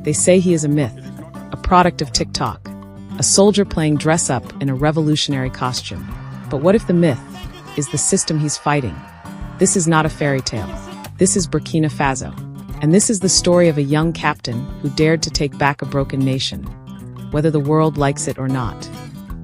They say he is a myth, a product of TikTok, a soldier playing dress-up in a revolutionary costume. But what if the myth is the system he's fighting? This is not a fairy tale. This is Burkina Faso. And this is the story of a young captain who dared to take back a broken nation, whether the world likes it or not.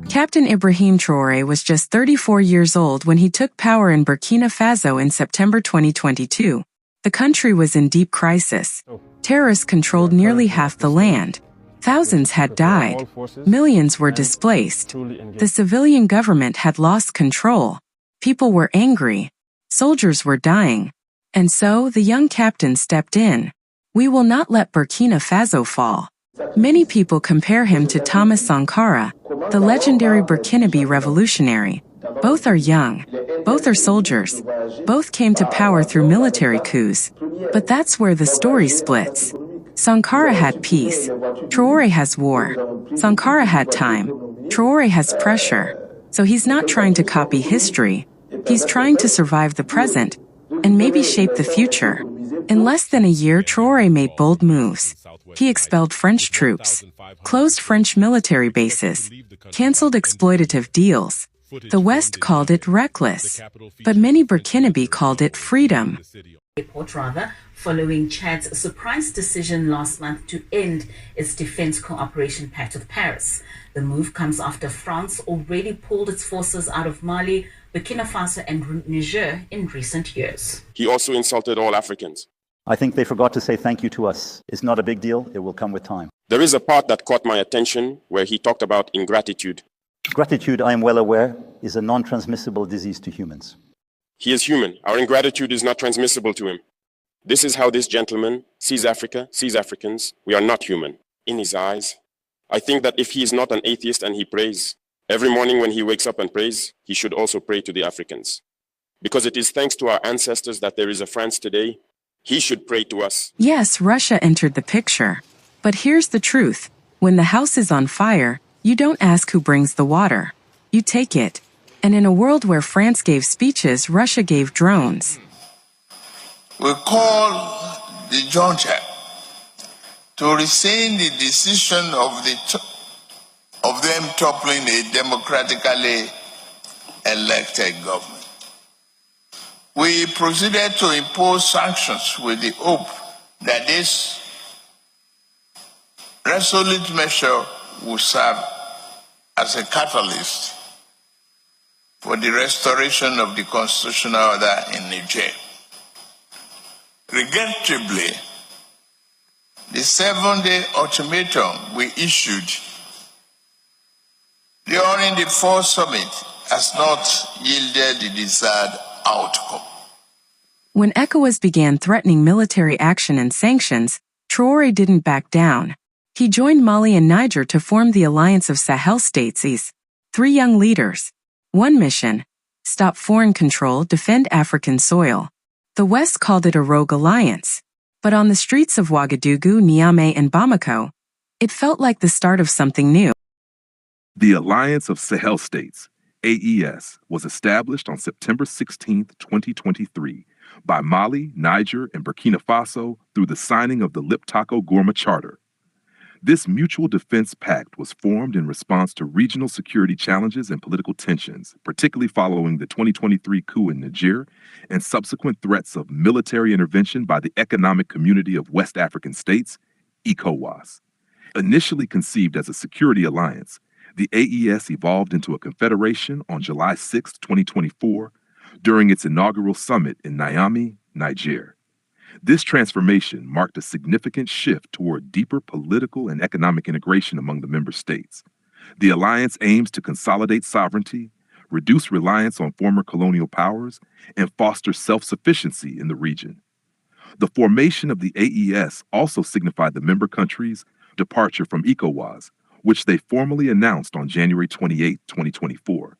Captain Ibrahim Traoré was just 34 years old when he took power in Burkina Faso in September 2022. The country was in deep crisis. Terrorists controlled nearly half the land. Thousands had died. Millions were displaced. The civilian government had lost control. People were angry. Soldiers were dying. And so the young captain stepped in. We will not let Burkina Faso fall. Many people compare him to Thomas Sankara, the legendary Burkinabe revolutionary. Both are young. Both are soldiers. Both came to power through military coups. But that's where the story splits. Sankara had peace. Traoré has war. Sankara had time. Traoré has pressure. So he's not trying to copy history. He's trying to survive the present and maybe shape the future. In less than a year, Traoré made bold moves. He expelled French troops, closed French military bases, canceled exploitative deals. The West called it reckless, but many Burkinabe called it freedom. Following Chad's surprise decision last month to end its defense cooperation pact with Paris. The move comes after France already pulled its forces out of Mali, Burkina Faso and Niger in recent years. He also insulted all Africans. I think they forgot to say thank you to us. It's not a big deal. It will come with time. There is a part that caught my attention where he talked about ingratitude. Gratitude, I am well aware, is a non-transmissible disease to humans. He is human. Our ingratitude is not transmissible to him. This is how this gentleman sees Africa, sees Africans. We are not human. In his eyes, I think that if he is not an atheist and he prays, every morning when he wakes up and prays, he should also pray to the Africans. Because it is thanks to our ancestors that there is a France today. He should pray to us. Yes, Russia entered the picture. But here's the truth. When the house is on fire, you don't ask who brings the water. You take it. And in a world where France gave speeches, Russia gave drones. We call the junta to rescind the decision of them toppling a democratically elected government. We proceeded to impose sanctions with the hope that this resolute measure will serve as a catalyst for the restoration of the constitutional order in Niger. Regrettably, the 7-day ultimatum we issued during the fourth summit has not yielded the desired outcome. When ECOWAS began threatening military action and sanctions, Traoré didn't back down. He joined Mali and Niger to form the Alliance of Sahel States. 3 young leaders. One mission: stop foreign control, defend African soil. The West called it a rogue alliance. But on the streets of Ouagadougou, Niamey, and Bamako, it felt like the start of something new. The Alliance of Sahel States, AES, was established on September 16, 2023, by Mali, Niger, and Burkina Faso through the signing of the Liptako-Gourma Charter. This mutual defense pact was formed in response to regional security challenges and political tensions, particularly following the 2023 coup in Niger and subsequent threats of military intervention by the Economic Community of West African States, ECOWAS. Initially conceived as a security alliance, the AES evolved into a confederation on July 6, 2024, during its inaugural summit in Niamey, Niger. This transformation marked a significant shift toward deeper political and economic integration among the member states. The alliance aims to consolidate sovereignty, reduce reliance on former colonial powers, and foster self-sufficiency in the region. The formation of the AES also signified the member countries' departure from ECOWAS, which they formally announced on January 28, 2024.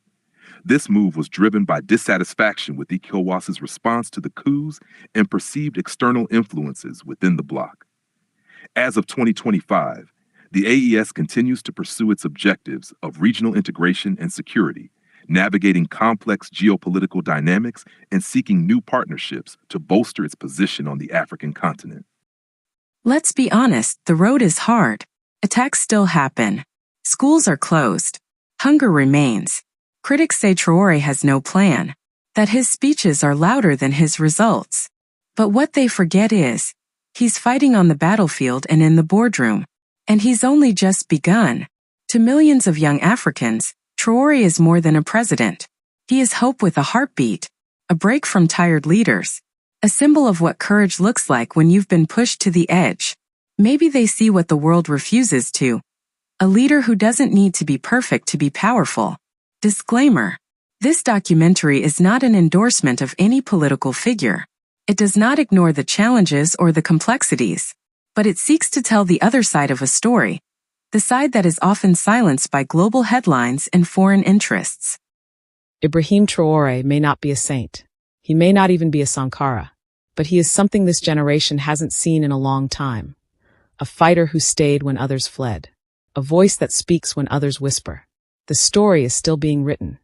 This move was driven by dissatisfaction with ECOWAS's response to the coups and perceived external influences within the bloc. As of 2025, the AES continues to pursue its objectives of regional integration and security, navigating complex geopolitical dynamics and seeking new partnerships to bolster its position on the African continent. Let's be honest, the road is hard. Attacks still happen. Schools are closed. Hunger remains. Critics say Traoré has no plan, that his speeches are louder than his results. But what they forget is, he's fighting on the battlefield and in the boardroom. And he's only just begun. To millions of young Africans, Traoré is more than a president. He is hope with a heartbeat, a break from tired leaders, a symbol of what courage looks like when you've been pushed to the edge. Maybe they see what the world refuses to. A leader who doesn't need to be perfect to be powerful. Disclaimer: this documentary is not an endorsement of any political figure. It does not ignore the challenges or the complexities, but it seeks to tell the other side of a story, the side that is often silenced by global headlines and foreign interests. Ibrahim Traoré may not be a saint. He may not even be a Sankara, but he is something this generation hasn't seen in a long time. A fighter who stayed when others fled. A voice that speaks when others whisper. The story is still being written.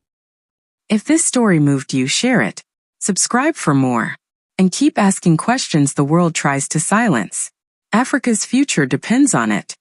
If this story moved you, share it. Subscribe for more. And keep asking questions the world tries to silence. Africa's future depends on it.